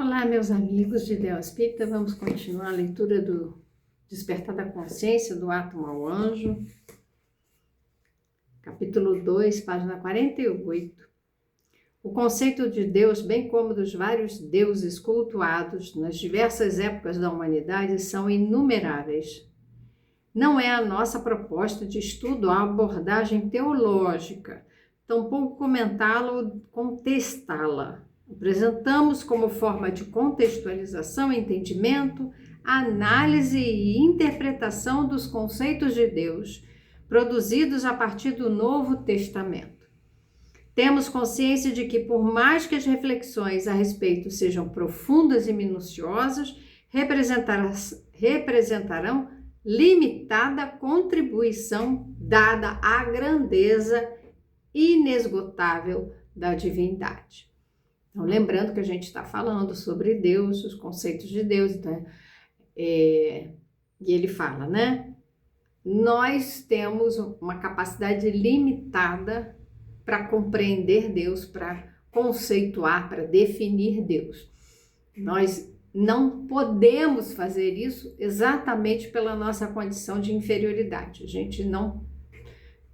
Olá, meus amigos de Ideal Espírita, vamos continuar a leitura do Despertar da Consciência, do Átomo ao Anjo, capítulo 2, página 48. O conceito de Deus, bem como dos vários deuses cultuados nas diversas épocas da humanidade, são inumeráveis. Não é a nossa proposta de estudo a abordagem teológica, tampouco comentá-la ou contestá-la. Apresentamos como forma de contextualização, entendimento, análise e interpretação dos conceitos de Deus, produzidos a partir do Novo Testamento. Temos consciência de que, por mais que as reflexões a respeito sejam profundas e minuciosas, representarão limitada contribuição dada à grandeza inesgotável da divindade. Então, lembrando que a gente está falando sobre Deus, os conceitos de Deus, então, e ele fala, né? Nós temos uma capacidade limitada para compreender Deus, para conceituar, para definir Deus. Nós não podemos fazer isso exatamente pela nossa condição de inferioridade. A gente não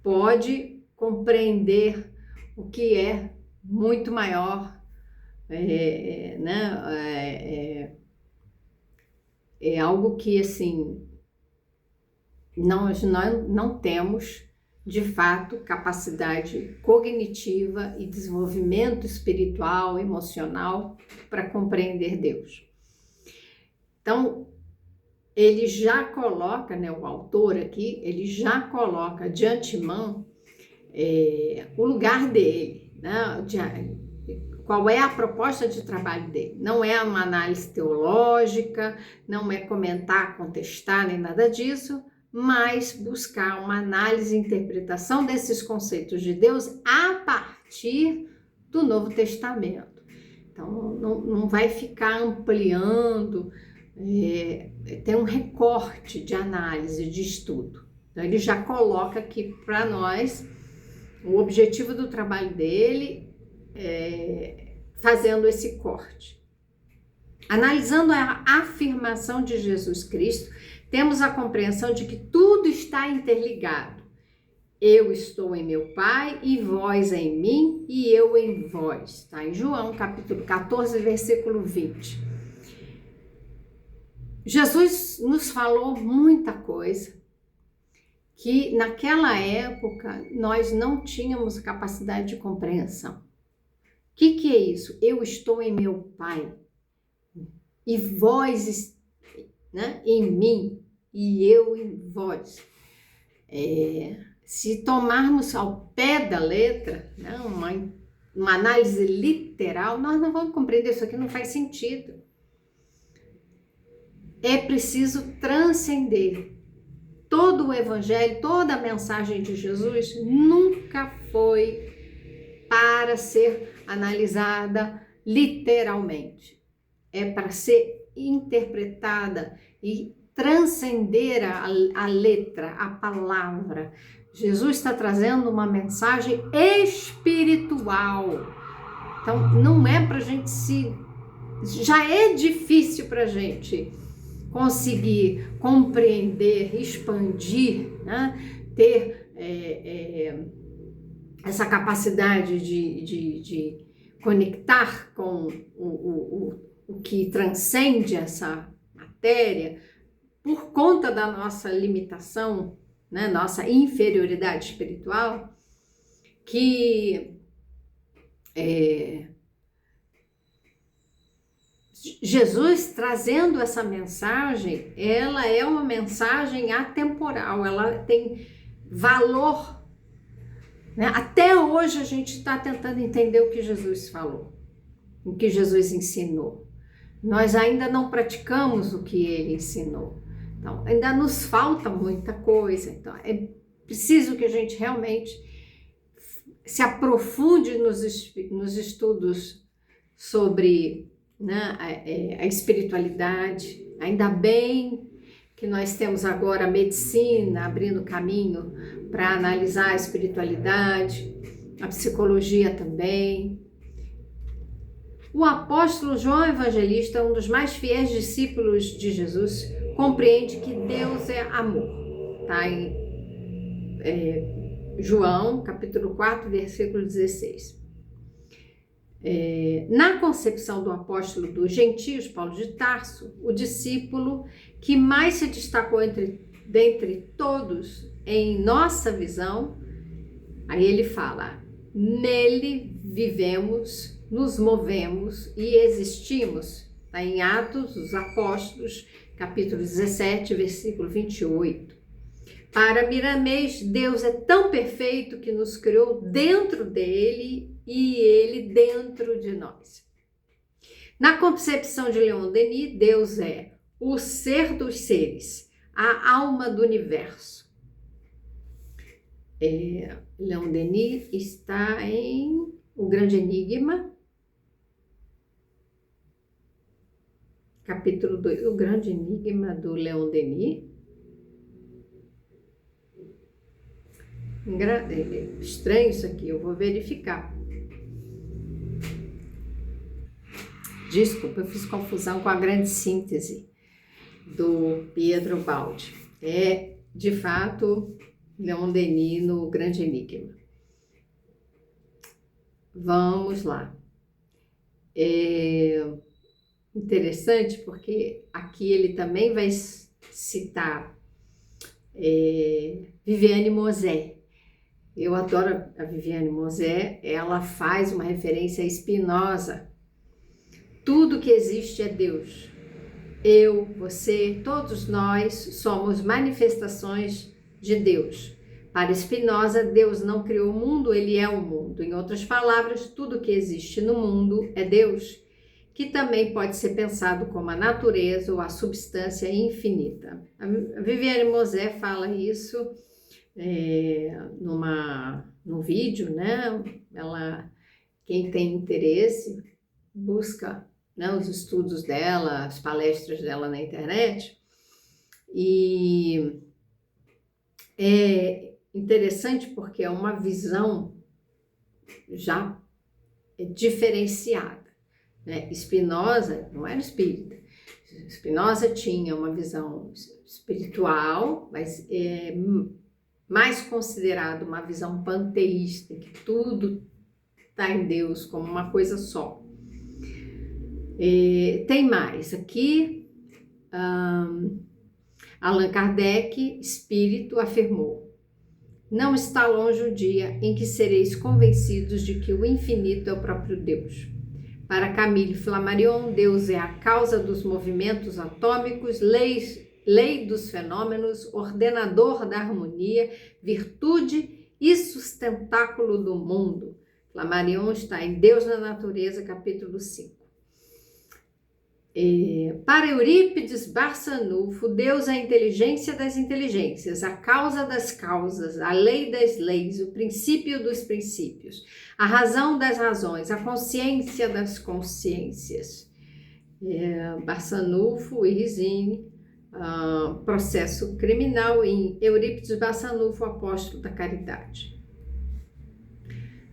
pode compreender o que é muito maior, é algo que, assim, nós não temos, de fato, capacidade cognitiva e desenvolvimento espiritual, emocional para compreender Deus. Então, ele já coloca, né, o autor aqui, ele já coloca de antemão o lugar dele, né, qual é a proposta de trabalho dele. Não é uma análise teológica, não é comentar, contestar, nem nada disso, mas buscar uma análise e interpretação desses conceitos de Deus a partir do Novo Testamento. Então, não vai ficar ampliando, tem um recorte de análise, de estudo. Então, ele já coloca aqui para nós o objetivo do trabalho dele, fazendo esse corte. Analisando a afirmação de Jesus Cristo, temos a compreensão de que tudo está interligado. Eu estou em meu Pai e vós em mim e eu em vós. Está em João, capítulo 14, versículo 20. Jesus nos falou muita coisa que naquela época nós não tínhamos capacidade de compreensão. O que é isso? Eu estou em meu Pai e vós, né, em mim e eu em vós. Se tomarmos ao pé da letra, né, uma análise literal, nós não vamos compreender. Isso aqui não faz sentido. É preciso transcender. Todo o evangelho, toda a mensagem de Jesus nunca foi para ser analisada literalmente. É para ser interpretada e transcender a letra, a palavra. Jesus está trazendo uma mensagem espiritual. Então, não é para a gente já é difícil para a gente conseguir compreender, expandir, né? Ter essa capacidade de conectar com o que transcende essa matéria por conta da nossa limitação, né, nossa inferioridade espiritual, que Jesus trazendo essa mensagem, ela é uma mensagem atemporal, ela tem valor, né? Até hoje a gente está tentando entender o que Jesus falou, o que Jesus ensinou. Nós ainda não praticamos o que ele ensinou. Então, ainda nos falta muita coisa. Então, é preciso que a gente realmente se aprofunde nos estudos sobre, né, a espiritualidade. Ainda bem que nós temos agora a medicina abrindo caminho para analisar a espiritualidade, a psicologia também. O apóstolo João Evangelista, um dos mais fiéis discípulos de Jesus, compreende que Deus é amor. Está em João, capítulo 4, versículo 16. Na concepção do apóstolo dos gentios, Paulo de Tarso, o discípulo que mais se destacou dentre todos em nossa visão, aí ele fala: nele vivemos, nos movemos e existimos. Está em Atos dos Apóstolos, capítulo 17, versículo 28. Para Miramês, Deus é tão perfeito que nos criou dentro dele e ele dentro de nós. Na concepção de Leon Denis, Deus é o ser dos seres, a alma do universo. Leon Denis está em O Grande Enigma, capítulo 2, O Grande Enigma do Leon Denis. Estranho isso aqui, eu vou verificar. Desculpa, eu fiz confusão com a Grande Síntese do Pietro Baldi. De fato, Leon Denis no Grande Enigma. Vamos lá. Interessante porque aqui ele também vai citar Viviane Mosé. Eu adoro a Viviane Mosé, ela faz uma referência a Spinoza. Tudo que existe é Deus. Eu, você, todos nós somos manifestações de Deus. Para Spinoza, Deus não criou o mundo, ele é o mundo. Em outras palavras, tudo que existe no mundo é Deus, que também pode ser pensado como a natureza ou a substância infinita. A Viviane Mosé fala isso num vídeo, né? Quem tem interesse, busca, né, os estudos dela, as palestras dela na internet. E é interessante porque é uma visão já diferenciada, né? Spinoza não era espírita. Spinoza tinha uma visão espiritual, mas mais considerado uma visão panteísta, que tudo está em Deus como uma coisa só. Tem mais aqui. Allan Kardec, espírito, afirmou: não está longe o dia em que sereis convencidos de que o infinito é o próprio Deus. Para Camille Flammarion, Deus é a causa dos movimentos atômicos, lei dos fenômenos, ordenador da harmonia, virtude e sustentáculo do mundo. Flammarion está em Deus na Natureza, capítulo 5. Para Eurípides Barçanufo, Deus é a inteligência das inteligências, a causa das causas, a lei das leis, o princípio dos princípios, a razão das razões, a consciência das consciências. Barçanufo e Risine, processo criminal em Eurípides Barçanufo, apóstolo da caridade.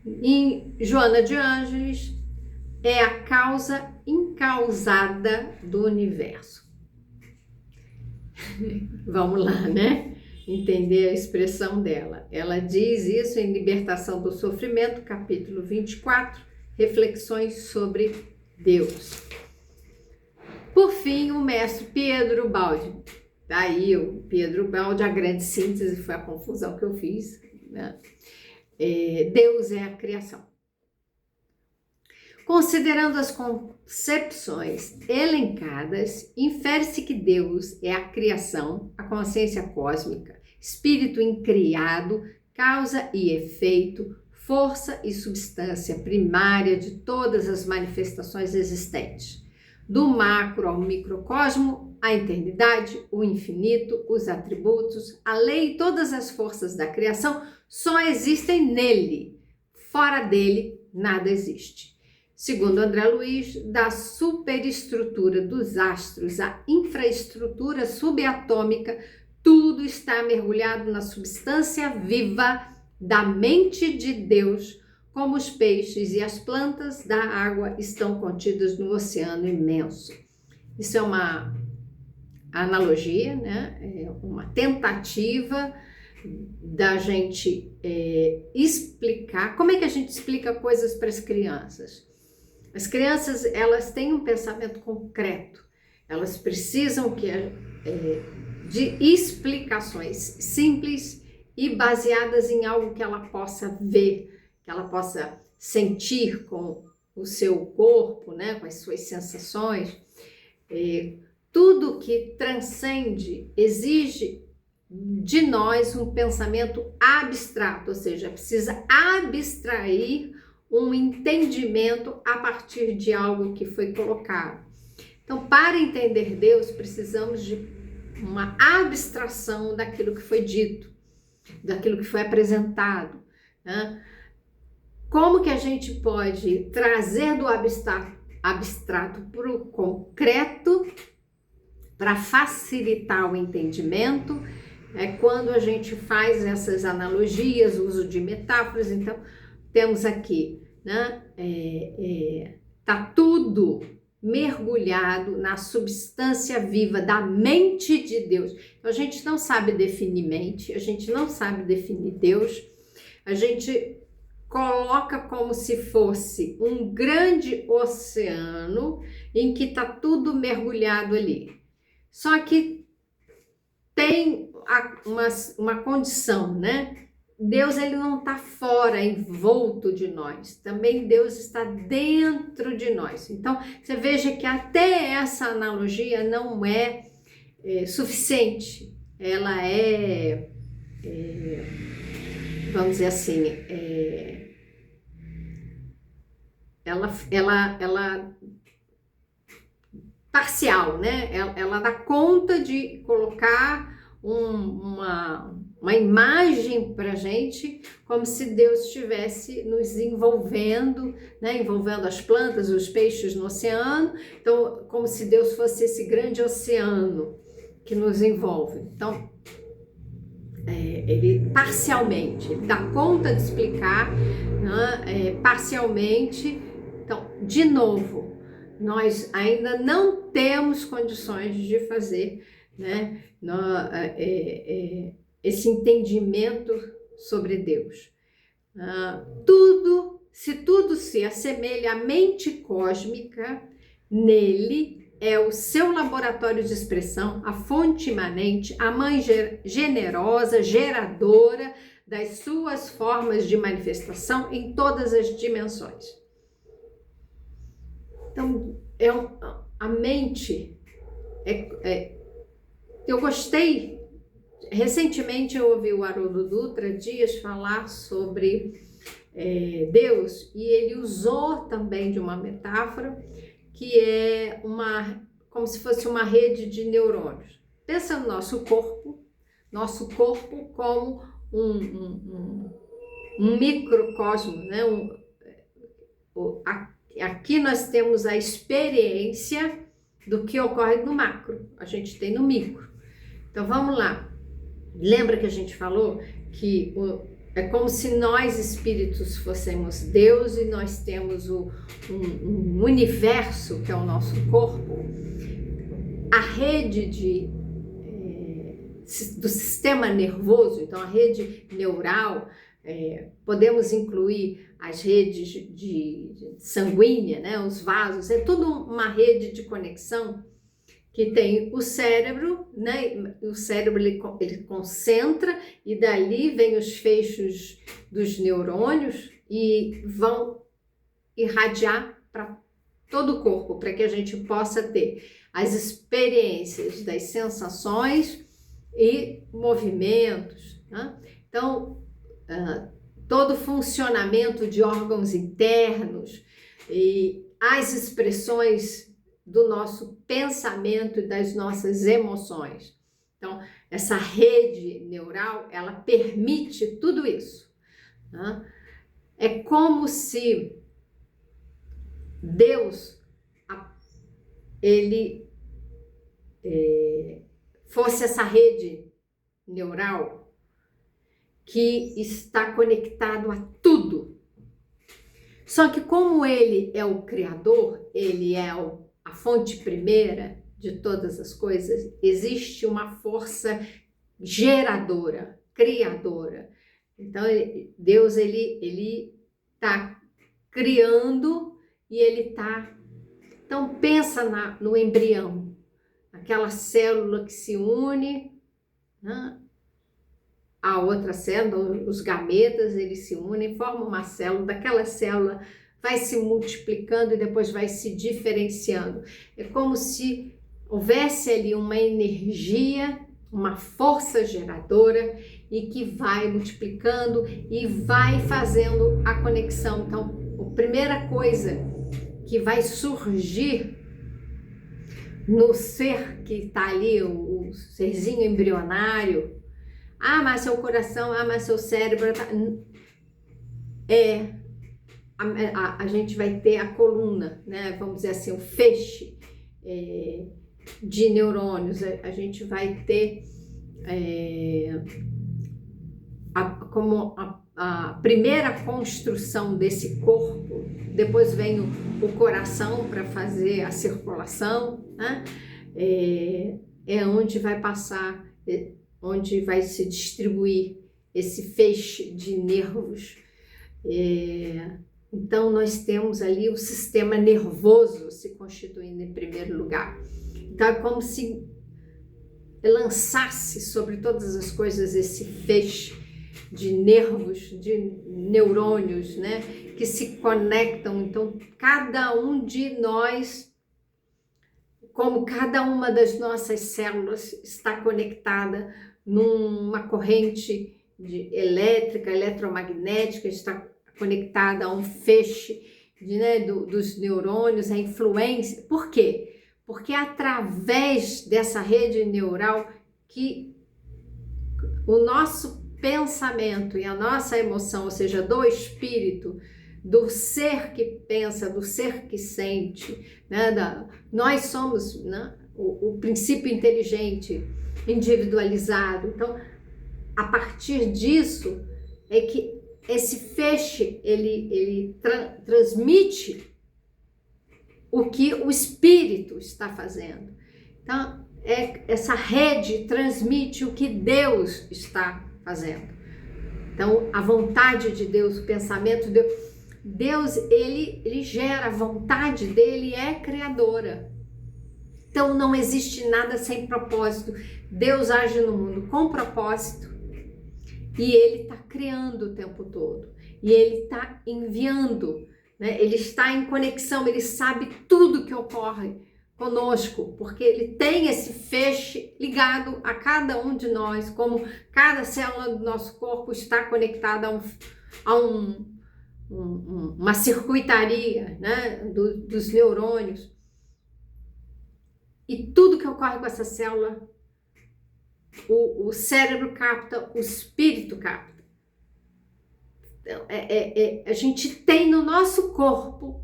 Em Joana de Ângeles, é a causa incausada do universo. Vamos lá, né? Entender a expressão dela. Ela diz isso em Libertação do Sofrimento, capítulo 24, Reflexões sobre Deus. Por fim, o mestre Pietro Baldi. Daí o Pietro Baldi, a Grande Síntese, foi a confusão que eu fiz, né? Deus é a criação. Considerando as concepções elencadas, infere-se que Deus é a criação, a consciência cósmica, espírito incriado, causa e efeito, força e substância primária de todas as manifestações existentes. Do macro ao microcosmo, a eternidade, o infinito, os atributos, a lei e todas as forças da criação só existem nele. Fora dele, nada existe. Segundo André Luiz, da superestrutura dos astros à infraestrutura subatômica, tudo está mergulhado na substância viva da mente de Deus, como os peixes e as plantas da água estão contidas no oceano imenso. Isso é uma analogia, né? É uma tentativa da gente explicar. Como é que a gente explica coisas para as crianças? As crianças, elas têm um pensamento concreto, elas precisam de explicações simples e baseadas em algo que ela possa ver, que ela possa sentir com o seu corpo, né, com as suas sensações. Tudo que transcende exige de nós um pensamento abstrato, ou seja, precisa abstrair um entendimento a partir de algo que foi colocado. Então, para entender Deus, precisamos de uma abstração daquilo que foi dito, daquilo que foi apresentado, né? Como que a gente pode trazer do abstrato para o concreto para facilitar o entendimento? É quando a gente faz essas analogias, uso de metáforas. Então, temos aqui, né? Tá tudo mergulhado na substância viva da mente de Deus. Então, a gente não sabe definir mente, a gente não sabe definir Deus, a gente coloca como se fosse um grande oceano em que tá tudo mergulhado ali. Só que tem uma condição, né? Deus, ele não está fora, envolto de nós. Também Deus está dentro de nós. Então, você veja que até essa analogia não é suficiente. Ela vamos dizer assim, ela parcial, né? Ela dá conta de colocar uma imagem para a gente, como se Deus estivesse nos envolvendo, né? Envolvendo as plantas, os peixes no oceano. Então, como se Deus fosse esse grande oceano que nos envolve. Então, ele parcialmente, ele dá conta de explicar, né? Parcialmente. Então, de novo, nós ainda não temos condições de fazer, né, esse entendimento sobre Deus. Se tudo se assemelha à mente cósmica, nele é o seu laboratório de expressão, a fonte imanente, a mãe generosa, geradora das suas formas de manifestação em todas as dimensões. Então, a mente, eu gostei, recentemente eu ouvi o Haroldo Dutra Dias falar sobre Deus, e ele usou também de uma metáfora que é como se fosse uma rede de neurônios. Pensa no nosso corpo como um microcosmo, né? Aqui nós temos a experiência do que ocorre no macro, a gente tem no micro. Então vamos lá. Lembra que a gente falou que é como se nós espíritos fôssemos Deus e nós temos um universo que é o nosso corpo. A rede do sistema nervoso, então a rede neural, podemos incluir as redes de sanguínea, né, os vasos, é tudo uma rede de conexão que tem o cérebro, né? O cérebro ele concentra e dali vem os feixes dos neurônios e vão irradiar para todo o corpo, para que a gente possa ter as experiências das sensações e movimentos, né? Então, todo o funcionamento de órgãos internos e as expressões do nosso pensamento e das nossas emoções. Então, essa rede neural, ela permite tudo isso, né? É como se Deus, ele fosse essa rede neural que está conectado a tudo. Só que como ele é o criador, ele é a fonte primeira de todas as coisas, existe uma força geradora, criadora. Então, Deus, ele está criando e ele está... Então, pensa no embrião, aquela célula que se une, né? A outra célula, os gametas, eles se unem, formam uma célula, daquela célula vai se multiplicando e depois vai se diferenciando. É como se houvesse ali uma energia, uma força geradora e que vai multiplicando e vai fazendo a conexão. Então, a primeira coisa que vai surgir no ser que está ali, o serzinho embrionário, mas seu coração, mas seu cérebro, a gente vai ter a coluna, né? Vamos dizer assim, o feixe de neurônios, a gente vai ter como a primeira construção desse corpo, depois vem o coração para fazer a circulação, né? Onde vai passar, onde vai se distribuir esse feixe de nervos. Então, nós temos ali o sistema nervoso se constituindo em primeiro lugar. Então, é como se lançasse sobre todas as coisas esse feixe de nervos, de neurônios, né, que se conectam. Então, cada um de nós, como cada uma das nossas células está conectada numa corrente elétrica, eletromagnética, está conectada a um feixe dos neurônios, a influência. Por quê? Porque é através dessa rede neural que o nosso pensamento e a nossa emoção, ou seja, do espírito, do ser que pensa, do ser que sente, né? Nós somos, né, o princípio inteligente, individualizado. Então, a partir disso é que esse feixe ele transmite o que o espírito está fazendo. Então, essa rede transmite o que Deus está fazendo. Então, a vontade de Deus, o pensamento de Deus, ele gera, a vontade dele é criadora. Então, não existe nada sem propósito. Deus age no mundo com propósito e ele está criando o tempo todo. E ele está enviando, né? Ele está em conexão, ele sabe tudo que ocorre conosco, porque ele tem esse feixe ligado a cada um de nós, como cada célula do nosso corpo está conectada a uma circuitaria, né, dos neurônios. E tudo que ocorre com essa célula, o cérebro capta, o espírito capta. Então, a gente tem no nosso corpo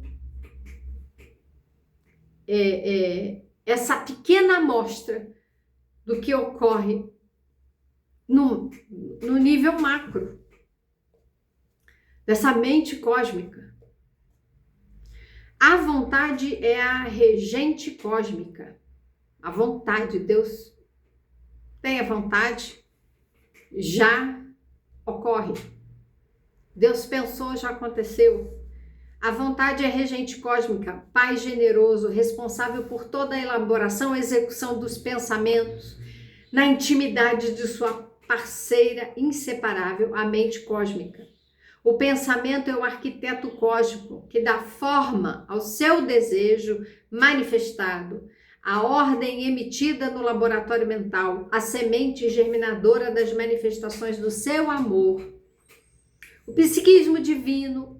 essa pequena amostra do que ocorre no nível macro, dessa mente cósmica. A vontade é a regente cósmica. A vontade, Deus tem a vontade, já ocorre. Deus pensou, já aconteceu. A vontade é regente cósmica, Pai generoso, responsável por toda a elaboração e execução dos pensamentos, na intimidade de sua parceira inseparável, a mente cósmica. O pensamento é o arquiteto cósmico que dá forma ao seu desejo manifestado, a ordem emitida no laboratório mental, a semente germinadora das manifestações do seu amor. O psiquismo divino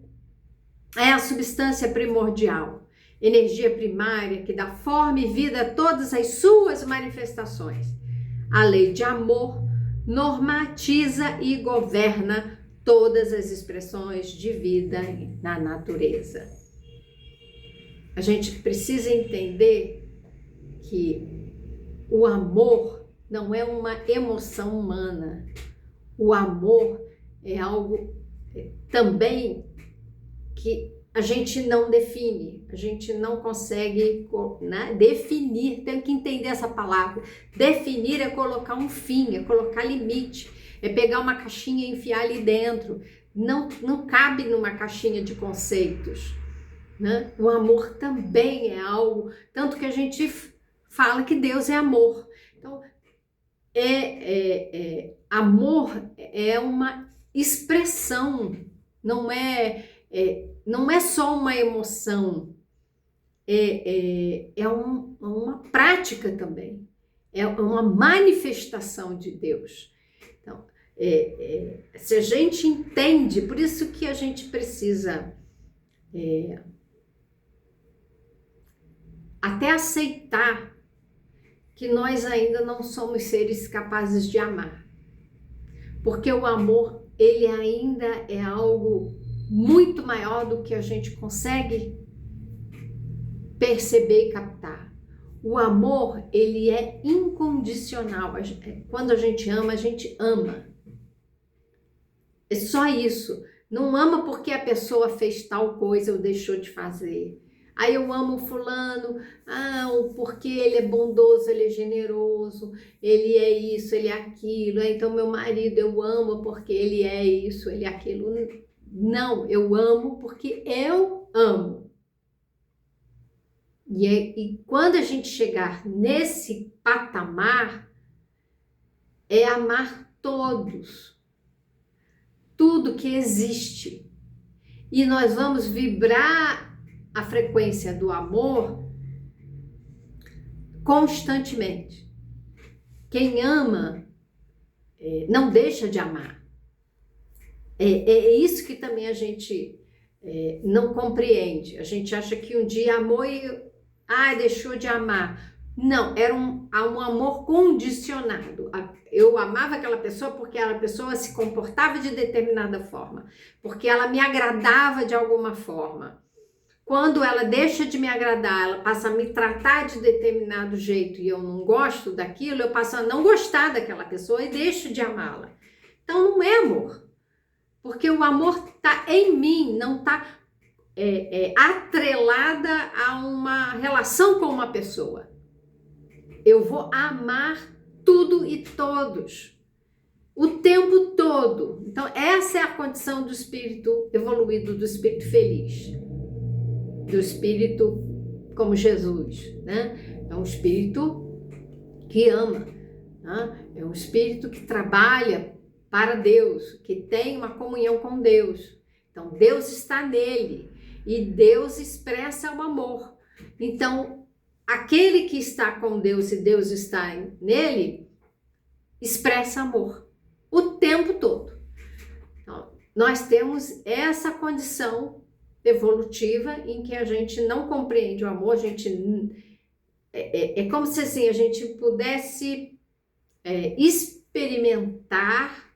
é a substância primordial, energia primária que dá forma e vida a todas as suas manifestações. A lei de amor normatiza e governa todas as expressões de vida na natureza. A gente precisa entender que o amor não é uma emoção humana. O amor é algo também que a gente não define, a gente não consegue, né, definir. Tem que entender essa palavra. Definir é colocar um fim, é colocar limite, é pegar uma caixinha e enfiar ali dentro. Não cabe numa caixinha de conceitos, né? O amor também é algo, tanto que a gente fala que Deus é amor. Então, amor é uma expressão, não é só uma emoção, uma prática também, é uma manifestação de Deus. Então, se a gente entende, por isso que a gente precisa até aceitar que nós ainda não somos seres capazes de amar, porque o amor, ele ainda é algo muito maior do que a gente consegue perceber e captar. O amor, ele é incondicional. Quando a gente ama. É só isso. Não ama porque a pessoa fez tal coisa ou deixou de fazer. Aí eu amo fulano, porque ele é bondoso, ele é generoso, ele é isso, ele é aquilo. Então meu marido eu amo porque ele é isso, ele é aquilo. Não, eu amo porque eu amo. E quando a gente chegar nesse patamar, é amar todos, tudo que existe. E nós vamos vibrar a frequência do amor constantemente. Quem ama não deixa de amar. É isso que também a gente não compreende. A gente acha que um dia amou e deixou de amar. Não, era um amor condicionado. Eu amava aquela pessoa porque aquela pessoa se comportava de determinada forma, porque ela me agradava de alguma forma. Quando ela deixa de me agradar, ela passa a me tratar de determinado jeito e eu não gosto daquilo, eu passo a não gostar daquela pessoa e deixo de amá-la. Então não é amor, porque o amor está em mim, não está atrelada a uma relação com uma pessoa. Eu vou amar tudo e todos, o tempo todo. Então essa é a condição do espírito evoluído, do espírito feliz, do espírito como Jesus, né? É um espírito que ama, né? É um espírito que trabalha para Deus, que tem uma comunhão com Deus. Então Deus está nele e Deus expressa o amor. Então aquele que está com Deus e Deus está nele expressa amor o tempo todo. Então, nós temos essa condição evolutiva em que a gente não compreende o amor, a gente é como se assim, a gente pudesse experimentar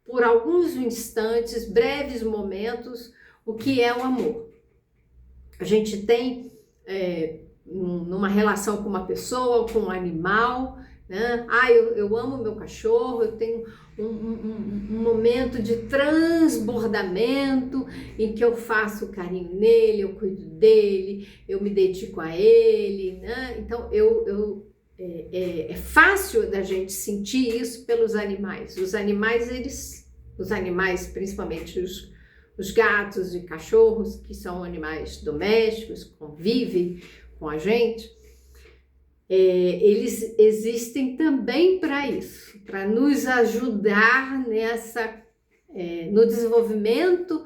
por alguns instantes, breves momentos, o que é o amor. A gente tem numa relação com uma pessoa, com um animal, né? Eu amo meu cachorro, eu tenho um momento de transbordamento em que eu faço carinho nele, eu cuido dele, eu me dedico a ele, né? Então é fácil da gente sentir isso pelos animais. Os animais, principalmente os gatos e cachorros, que são animais domésticos, convivem com a gente, eles existem também para isso, para nos ajudar no desenvolvimento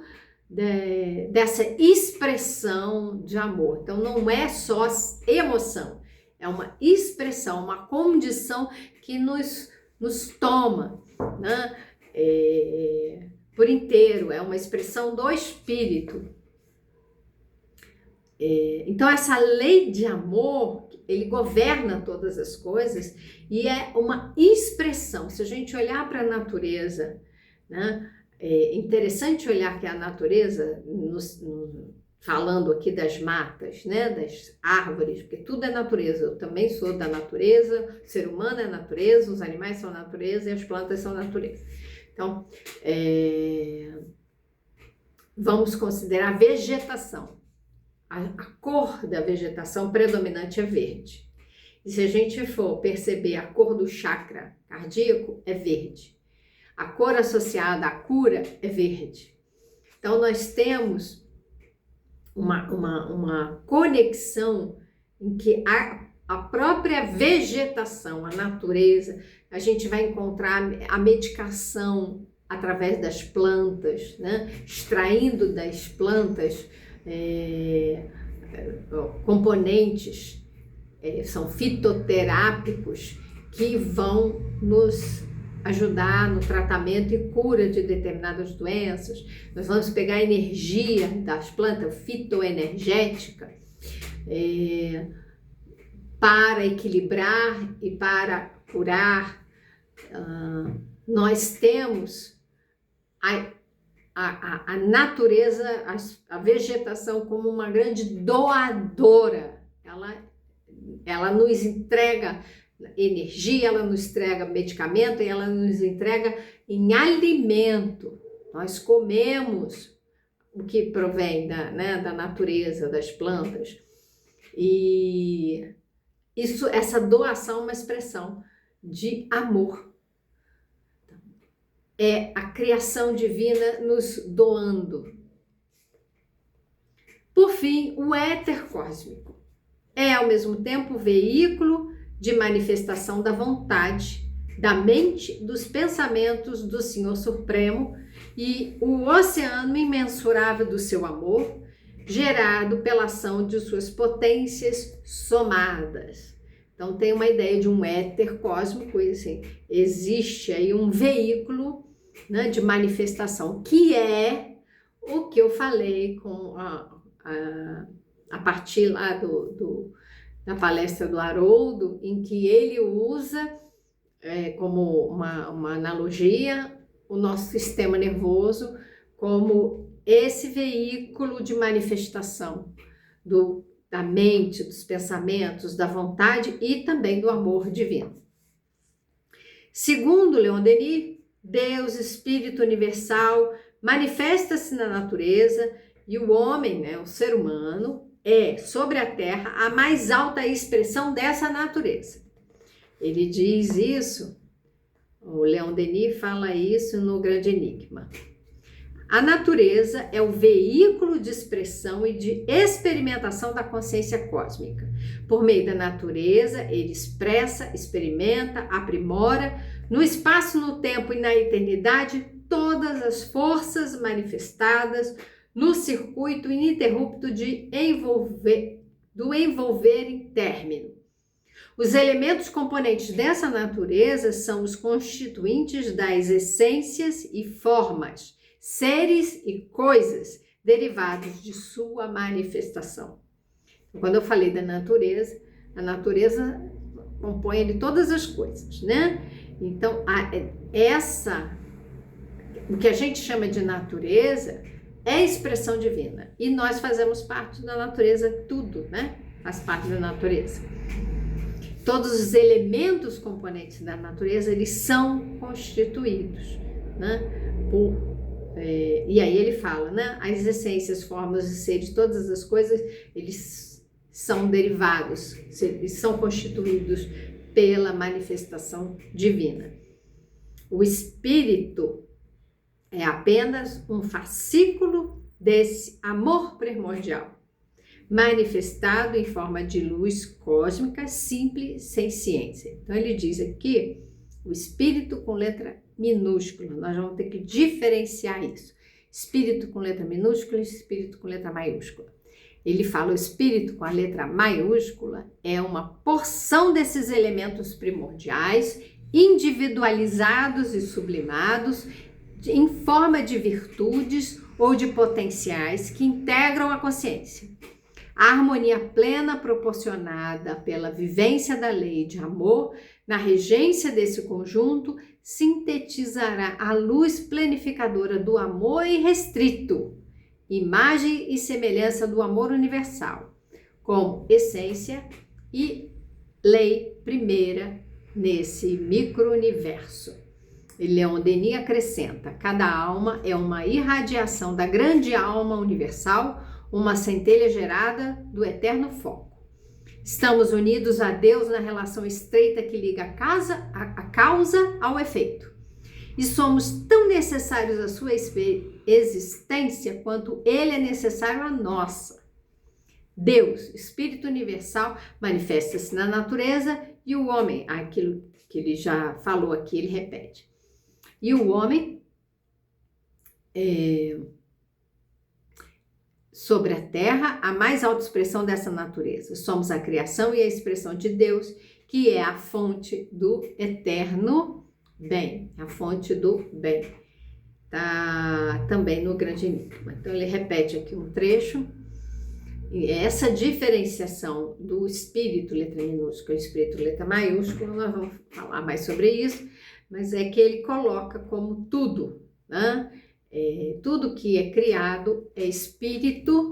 dessa expressão de amor. Então não é só emoção, é uma expressão, uma condição que nos toma, né? Por inteiro, é uma expressão do espírito. Então essa lei de amor, ele governa todas as coisas e é uma expressão. Se a gente olhar para a natureza, né, é interessante olhar que a natureza, falando aqui das matas, né, das árvores, porque tudo é natureza. Eu também sou da natureza, o ser humano é natureza, os animais são natureza e as plantas são natureza. Então, vamos considerar a vegetação. A cor da vegetação predominante é verde. E se a gente for perceber a cor do chakra cardíaco, é verde. A cor associada à cura é verde. Então, nós temos uma conexão em que a própria vegetação, a natureza, a gente vai encontrar a medicação através das plantas, né? Extraindo das plantas componentes, são fitoterápicos que vão nos ajudar no tratamento e cura de determinadas doenças. Nós vamos pegar a energia das plantas, fitoenergética, para equilibrar e para curar. Nós temos a natureza, a vegetação como uma grande doadora. Ela nos entrega energia, ela nos entrega medicamento e ela nos entrega em alimento. Nós comemos o que provém da natureza, das plantas. E essa doação é uma expressão de amor. É a criação divina nos doando. Por fim, o éter cósmico é ao mesmo tempo o veículo de manifestação da vontade, da mente, dos pensamentos do Senhor Supremo e o oceano imensurável do seu amor, gerado pela ação de suas potências somadas. Então tem uma ideia de um éter cósmico, assim, existe aí um veículo, né, de manifestação, que é o que eu falei com a partir lá da palestra do Haroldo, em que ele usa como uma analogia o nosso sistema nervoso como esse veículo de manifestação da mente, dos pensamentos, da vontade e também do amor divino. Segundo Leon Denis, Deus, Espírito Universal, manifesta-se na natureza e o homem, o ser humano, é, sobre a Terra, a mais alta expressão dessa natureza. Ele diz isso, o Leon Denis fala isso no Grande Enigma. A natureza é o veículo de expressão e de experimentação da consciência cósmica. Por meio da natureza, ele expressa, experimenta, aprimora, no espaço, no tempo e na eternidade, todas as forças manifestadas no circuito ininterrupto do envolver em término. Os elementos componentes dessa natureza são os constituintes das essências e formas, seres e coisas derivados de sua manifestação. Quando eu falei da natureza, a natureza compõe de todas as coisas, né? Então, o que a gente chama de natureza é expressão divina. E nós fazemos parte da natureza, tudo, né? Faz parte da natureza. Todos os elementos componentes da natureza, eles são constituídos, né? E aí ele fala, né? As essências, formas e seres, todas as coisas, eles são derivados, eles são constituídos pela manifestação divina. O espírito é apenas um fascículo desse amor primordial, manifestado em forma de luz cósmica, simples, sem ciência. Então ele diz aqui, o espírito com letra minúscula, nós vamos ter que diferenciar isso. Espírito com letra minúscula e espírito com letra maiúscula. Ele fala o espírito com a letra maiúscula é uma porção desses elementos primordiais, individualizados e sublimados, em forma de virtudes ou de potenciais que integram a consciência. A harmonia plena proporcionada pela vivência da lei de amor, na regência desse conjunto, sintetizará a luz planificadora do amor irrestrito, imagem e semelhança do amor universal, como essência e lei primeira nesse micro-universo. Leon Denis acrescenta: cada alma é uma irradiação da grande alma universal, uma centelha gerada do eterno foco. Estamos unidos a Deus na relação estreita que liga a causa ao efeito. E somos tão necessários à sua existência quanto ele é necessário à nossa. Deus, Espírito Universal, manifesta-se na natureza e o homem, aquilo que ele já falou aqui, ele repete. E o homem, sobre a terra, a mais alta expressão dessa natureza. Somos a criação e a expressão de Deus, que é a fonte do eterno bem, a fonte do bem. Tá também no Grande Enigma. Então ele repete aqui um trecho. E essa diferenciação do espírito, letra minúscula, e espírito, letra maiúscula, nós vamos falar mais sobre isso, mas é que ele coloca como tudo, né? Tudo que é criado é espírito,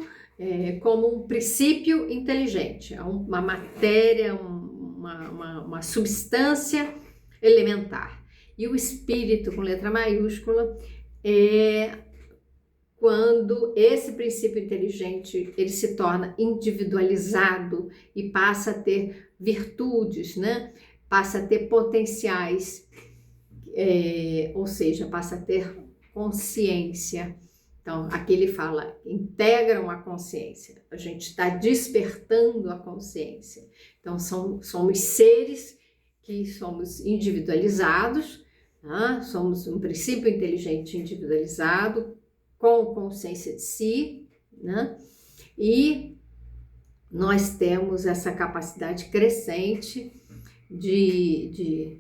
como um princípio inteligente, uma matéria, uma substância elementar. E o espírito, com letra maiúscula, é quando esse princípio inteligente ele se torna individualizado e passa a ter virtudes, né? Passa a ter potenciais, ou seja, passa a ter consciência. Então, aqui ele fala, integram a consciência. A gente está despertando a consciência. Então, somos seres que somos individualizados, tá? Somos um princípio inteligente individualizado, com consciência de si, né? E nós temos essa capacidade crescente de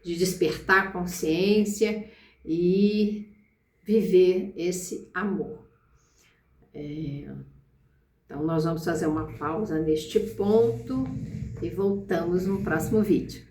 despertar a consciência e viver esse amor. Então, nós vamos fazer uma pausa neste ponto e voltamos no próximo vídeo.